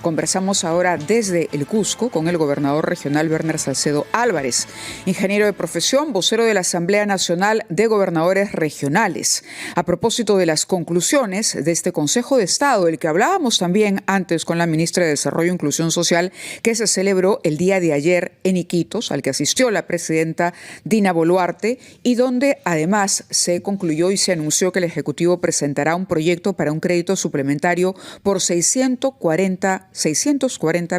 Conversamos ahora desde el Cusco con el gobernador regional Werner Salcedo Álvarez, ingeniero de profesión, vocero de la Asamblea Nacional de Gobernadores Regionales. A propósito de las conclusiones de este Consejo de Estado, del que hablábamos también antes con la ministra de Desarrollo e Inclusión Social, que se celebró el día de ayer en Iquitos, al que asistió la presidenta Dina Boluarte, y donde además se concluyó y se anunció que el Ejecutivo presentará un proyecto para un crédito suplementario por 640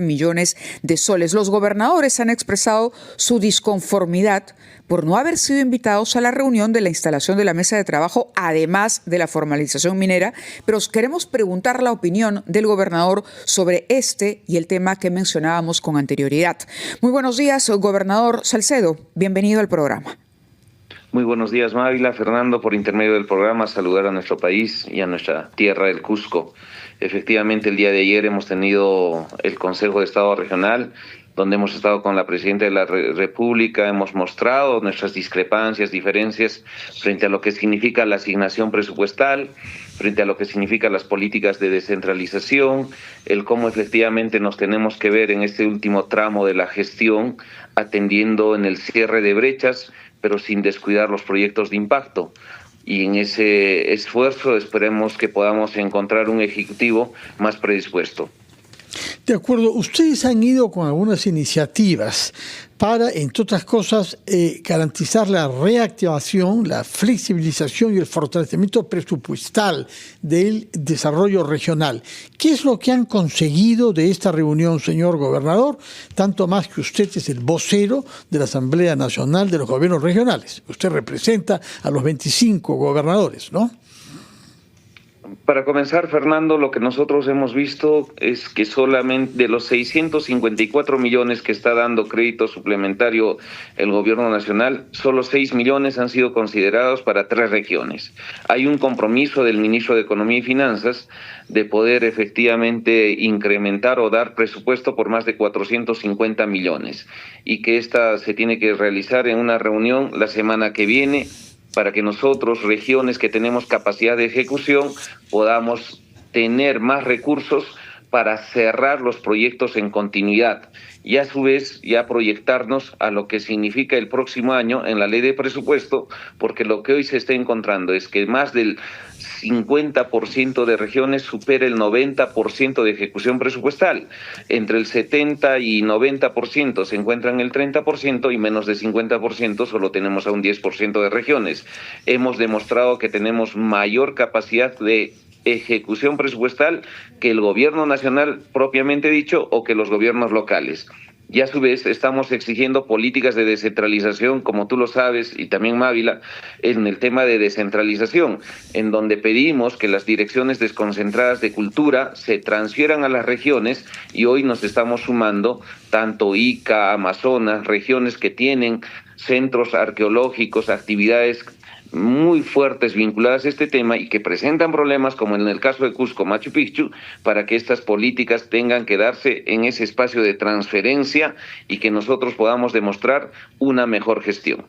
millones de soles. Los gobernadores han expresado su disconformidad por no haber sido invitados a la reunión de la instalación de la mesa de trabajo, además de la formalización minera, pero queremos preguntar la opinión del gobernador sobre este y el tema que mencionábamos con anterioridad. Muy buenos días, gobernador Salcedo. Bienvenido al programa. Muy buenos días, Mávila. Fernando, por intermedio del programa, saludar a nuestro país y a nuestra tierra, el Cusco. Efectivamente, el día de ayer hemos tenido el Consejo de Estado Regional, donde hemos estado con la Presidenta de la República, hemos mostrado nuestras discrepancias, diferencias frente a lo que significa la asignación presupuestal, frente a lo que significan las políticas de descentralización, el cómo efectivamente nos tenemos que ver en este último tramo de la gestión, atendiendo en el cierre de brechas, pero sin descuidar los proyectos de impacto. Y en ese esfuerzo esperemos que podamos encontrar un ejecutivo más predispuesto. De acuerdo, ustedes han ido con algunas iniciativas para, entre otras cosas, garantizar la reactivación, la flexibilización y el fortalecimiento presupuestal del desarrollo regional. ¿Qué es lo que han conseguido de esta reunión, señor gobernador? Tanto más que usted es el vocero de la Asamblea Nacional de los Gobiernos Regionales. Usted representa a los 25 gobernadores, ¿no? Para comenzar, Fernando, lo que nosotros hemos visto es que solamente de los 654 millones que está dando crédito suplementario el gobierno nacional, solo 6 millones han sido considerados para 3 regiones. Hay un compromiso del ministro de Economía y Finanzas de poder efectivamente incrementar o dar presupuesto por más de 450 millones y que esta se tiene que realizar en una reunión la semana que viene, para que nosotros, regiones que tenemos capacidad de ejecución, podamos tener más recursos para cerrar los proyectos en continuidad y a su vez ya proyectarnos a lo que significa el próximo año en la ley de presupuesto, porque lo que hoy se está encontrando es que más del 50% de regiones supera el 90% de ejecución presupuestal. Entre el 70 y 90% se encuentran el 30% y menos de 50% solo tenemos a un 10% de regiones. Hemos demostrado que tenemos mayor capacidad de ejecución presupuestal que el gobierno nacional propiamente dicho o que los gobiernos locales. Y a su vez estamos exigiendo políticas de descentralización, como tú lo sabes, y también Mávila, en el tema de descentralización, en donde pedimos que las direcciones desconcentradas de cultura se transfieran a las regiones y hoy nos estamos sumando tanto Ica, Amazonas, regiones que tienen centros arqueológicos, actividades muy fuertes vinculadas a este tema y que presentan problemas como en el caso de Cusco, Machu Picchu, para que estas políticas tengan que darse en ese espacio de transferencia y que nosotros podamos demostrar una mejor gestión.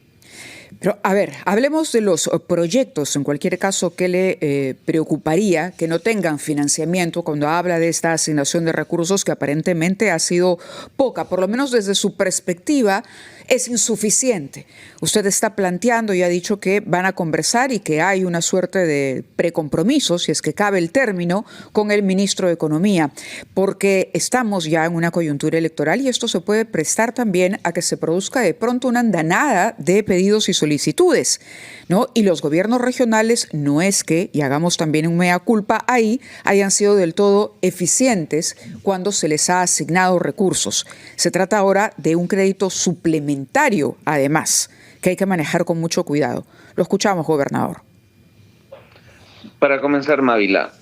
Pero, a ver, hablemos de los proyectos, en cualquier caso, que le preocuparía que no tengan financiamiento cuando habla de esta asignación de recursos que aparentemente ha sido poca, por lo menos desde su perspectiva, es insuficiente. Usted está planteando y ha dicho que van a conversar y que hay una suerte de precompromiso, si es que cabe el término, con el ministro de Economía, porque estamos ya en una coyuntura electoral y esto se puede prestar también a que se produzca de pronto una andanada de pedidos y solicitudes, ¿no? Y los gobiernos regionales no es que, y hagamos también un mea culpa ahí, hayan sido del todo eficientes cuando se les ha asignado recursos. Se trata ahora de un crédito suplementario, además, que hay que manejar con mucho cuidado. Lo escuchamos, gobernador. Para comenzar, Mávila,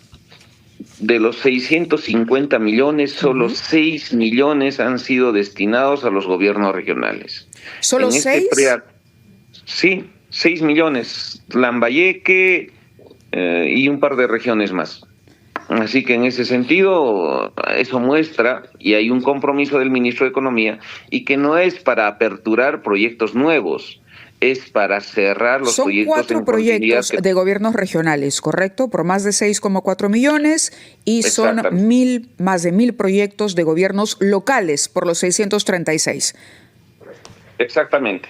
de los 650 millones, solo 6 millones han sido destinados a los gobiernos regionales. ¿Solo 6? Sí, 6 millones. Lambayeque y un par de regiones más. Así que en ese sentido, eso muestra, y hay un compromiso del ministro de Economía, y que no es para aperturar proyectos nuevos, es para cerrar los Son proyectos 4 proyectos de gobiernos regionales, ¿correcto? Por más de 6,4 millones y son más de 1.000 proyectos de gobiernos locales por los 636. Exactamente.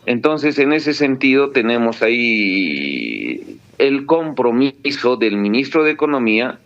Entonces, en ese sentido, tenemos ahí el compromiso del ministro de Economía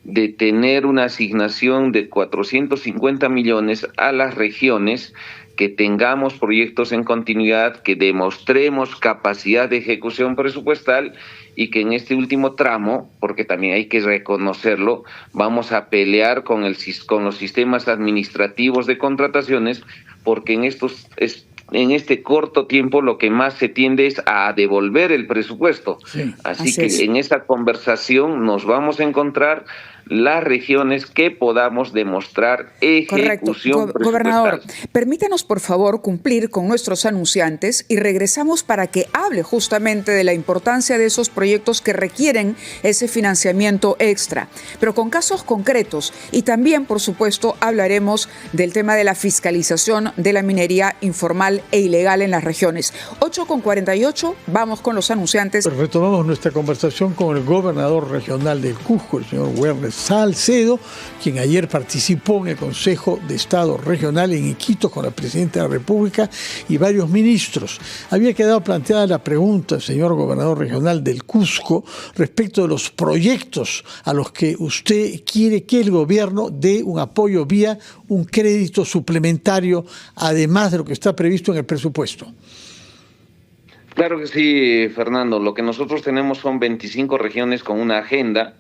de tener una asignación de 450 millones a las regiones, que tengamos proyectos en continuidad, que demostremos capacidad de ejecución presupuestal y que en este último tramo, porque también hay que reconocerlo, vamos a pelear con los sistemas administrativos de contrataciones, porque en este corto tiempo lo que más se tiende es a devolver el presupuesto. Sí, así que en esa conversación nos vamos a encontrar las regiones que podamos demostrar ejecución presupuestal. Gobernador, permítanos por favor cumplir con nuestros anunciantes y regresamos para que hable justamente de la importancia de esos proyectos que requieren ese financiamiento extra, pero con casos concretos, y también, por supuesto, hablaremos del tema de la fiscalización de la minería informal e ilegal en las regiones. 8:48, vamos con los anunciantes. Retomamos nuestra conversación con el gobernador regional del Cusco, el señor Werner Salcedo, quien ayer participó en el Consejo de Estado Regional en Iquitos con la Presidenta de la República y varios ministros. Había quedado planteada la pregunta, señor gobernador regional del Cusco, respecto de los proyectos a los que usted quiere que el gobierno dé un apoyo vía un crédito suplementario, además de lo que está previsto en el presupuesto. Claro que sí, Fernando. Lo que nosotros tenemos son 25 regiones con una agenda,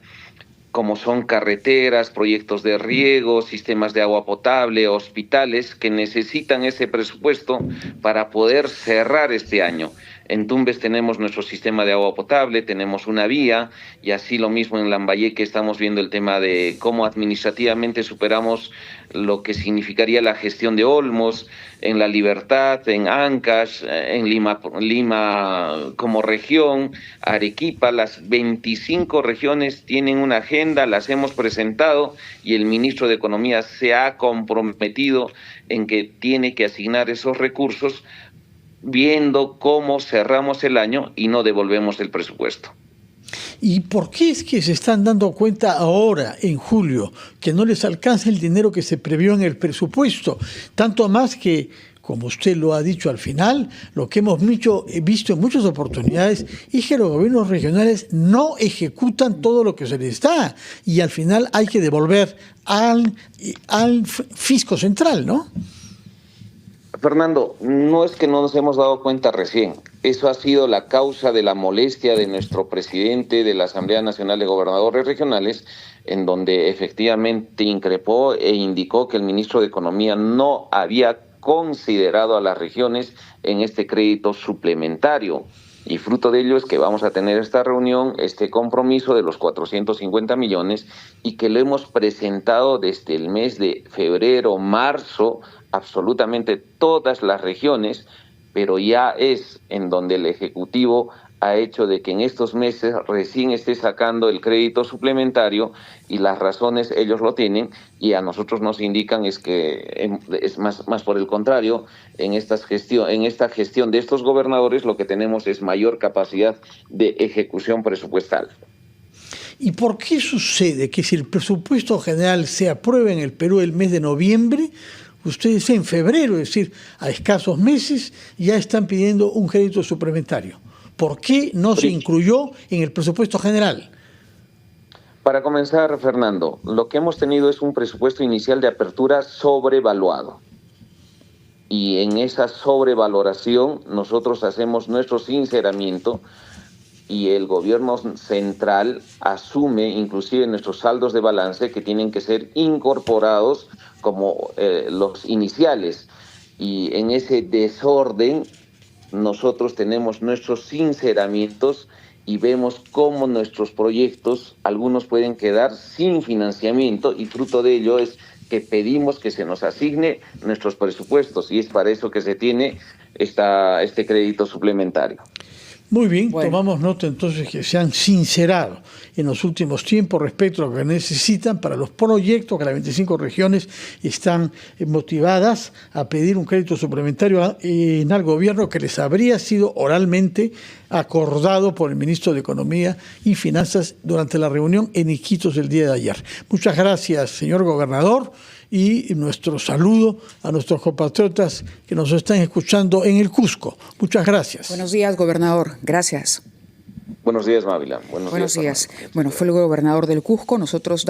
como son carreteras, proyectos de riego, sistemas de agua potable, hospitales, que necesitan ese presupuesto para poder cerrar este año. En Tumbes tenemos nuestro sistema de agua potable, tenemos una vía, y así lo mismo en Lambayeque estamos viendo el tema de cómo administrativamente superamos lo que significaría la gestión de Olmos, en La Libertad, en Ancash, en Lima como región, Arequipa. Las 25 regiones tienen una agenda, las hemos presentado y el ministro de Economía se ha comprometido en que tiene que asignar esos recursos, viendo cómo cerramos el año y no devolvemos el presupuesto. ¿Y por qué es que se están dando cuenta ahora, en julio, que no les alcanza el dinero que se previó en el presupuesto? Tanto más que, como usted lo ha dicho al final, lo que hemos visto en muchas oportunidades es que los gobiernos regionales no ejecutan todo lo que se les da y al final hay que devolver al fisco central, ¿no? Fernando, no es que no nos hemos dado cuenta recién. Eso ha sido la causa de la molestia de nuestro presidente de la Asamblea Nacional de Gobernadores Regionales, en donde efectivamente increpó e indicó que el ministro de Economía no había considerado a las regiones en este crédito suplementario. Y fruto de ello es que vamos a tener esta reunión, este compromiso de los 450 millones, y que lo hemos presentado desde el mes de febrero, marzo, absolutamente todas las regiones, pero ya es en donde el Ejecutivo ha hecho de que en estos meses recién esté sacando el crédito suplementario, y las razones ellos lo tienen y a nosotros nos indican es que es más por el contrario, en esta gestión de estos gobernadores lo que tenemos es mayor capacidad de ejecución presupuestal. ¿Y por qué sucede que si el presupuesto general se aprueba en el Perú el mes de noviembre, ustedes en febrero, es decir, a escasos meses, ya están pidiendo un crédito suplementario? ¿Por qué no se incluyó en el presupuesto general? Para comenzar, Fernando, lo que hemos tenido es un presupuesto inicial de apertura sobrevaluado. Y en esa sobrevaloración nosotros hacemos nuestro sinceramiento y el gobierno central asume inclusive nuestros saldos de balance que tienen que ser incorporados como los iniciales. Y en ese desorden nosotros tenemos nuestros sinceramientos y vemos cómo nuestros proyectos, algunos pueden quedar sin financiamiento, y fruto de ello es que pedimos que se nos asigne nuestros presupuestos, y es para eso que se tiene este crédito suplementario. Muy bien, Bueno. tomamos nota entonces que se han sincerado en los últimos tiempos respecto a lo que necesitan para los proyectos que las 25 regiones están motivadas a pedir un crédito suplementario al gobierno que les habría sido oralmente acordado por el ministro de Economía y Finanzas durante la reunión en Iquitos el día de ayer. Muchas gracias, señor gobernador, y nuestro saludo a nuestros compatriotas que nos están escuchando en el Cusco. Muchas gracias. Buenos días, gobernador. Gracias. Buenos días, Mávila. Buenos días. Bueno, fue el gobernador del Cusco. Nosotros